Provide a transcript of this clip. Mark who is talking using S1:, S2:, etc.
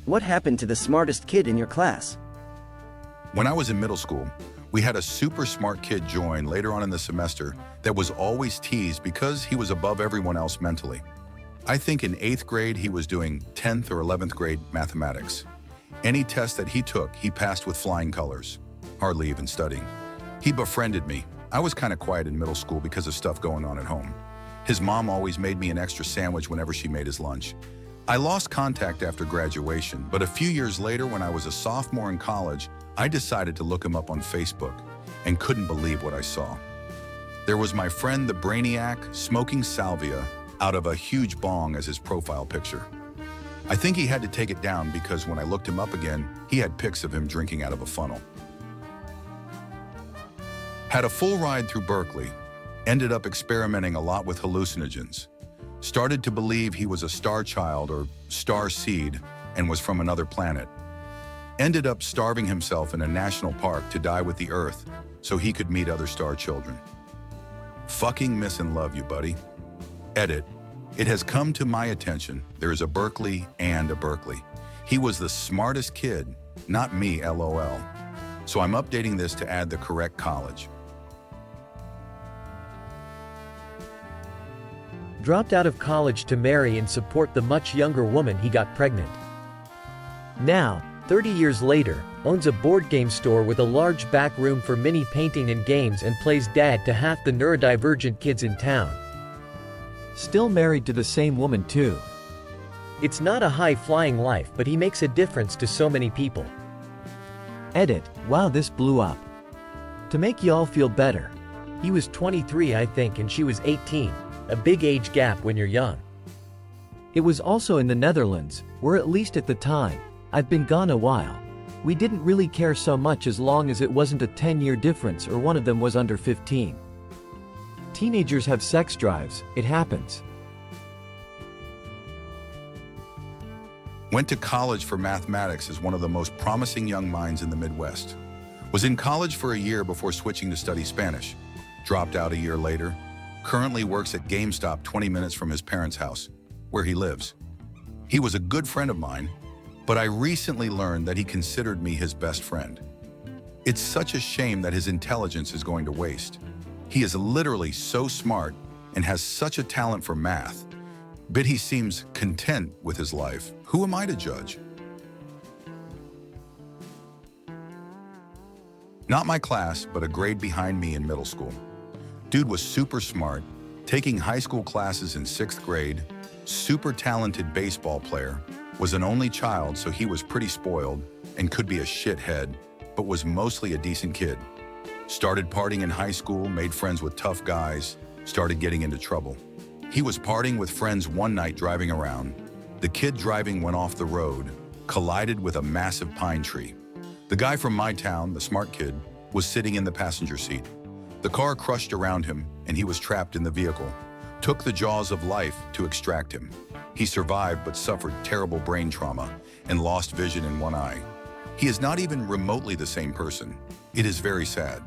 S1: What happened to the smartest kid in your class?
S2: When I was in middle school, we had a super smart kid join later on in the semester that was always teased because he was above everyone else mentally. I think in 8th grade he was doing 10th or 11th grade mathematics. Any test that he took, he passed with flying colors, hardly even studying. He befriended me. I was kind of quiet in middle school because of stuff going on at home. His mom always made me an extra sandwich whenever she made his lunch. I lost contact after graduation, but a few years later when I was a sophomore in college, I decided to look him up on Facebook and couldn't believe what I saw. There was my friend the Brainiac smoking salvia out of a huge bong as his profile picture. I think he had to take it down because when I looked him up again, he had pics of him drinking out of a funnel. Had a full ride through Berkeley, ended up experimenting a lot with hallucinogens. Started to believe he was a star child or star seed and was from another planet. Ended up starving himself in a national park to die with the Earth so he could meet other star children. Fucking miss and love you, buddy. Edit. It has come to my attention there is a Berkeley and a Berkeley. He was the smartest kid, not me, LOL. So I'm updating this to add the correct college.
S3: Dropped out of college to marry and support the much younger woman he got pregnant. Now, 30 years later, owns a board game store with a large back room for mini painting and games and plays dad to half the neurodivergent kids in town. Still married to the same woman too. It's not a high-flying life, but he makes a difference to so many people. Edit. Wow, this blew up. To make y'all feel better. He was 23 I think and she was 18. A big age gap when you're young. It was also in the Netherlands, or at least at the time. I've been gone a while. We didn't really care so much as long as it wasn't a 10-year difference or one of them was under 15. Teenagers have sex drives, it happens.
S2: Went to college for mathematics as one of the most promising young minds in the Midwest. Was in college for a year before switching to study Spanish. Dropped out a year later. Currently works at GameStop 20 minutes from his parents' house, where he lives. He was a good friend of mine, but I recently learned that he considered me his best friend. It's such a shame that his intelligence is going to waste. He is literally so smart and has such a talent for math, but he seems content with his life. Who am I to judge? Not my class, but a grade behind me in middle school. Dude was super smart, taking high school classes in 6th grade, super talented baseball player, was an only child so he was pretty spoiled and could be a shithead, but was mostly a decent kid. Started partying in high school, made friends with tough guys, started getting into trouble. He was partying with friends one night driving around. The kid driving went off the road, collided with a massive pine tree. The guy from my town, the smart kid, was sitting in the passenger seat. The car crushed around him and he was trapped in the vehicle. Took the jaws of life to extract him. He survived but suffered terrible brain trauma and lost vision in one eye. He is not even remotely the same person. It is very sad.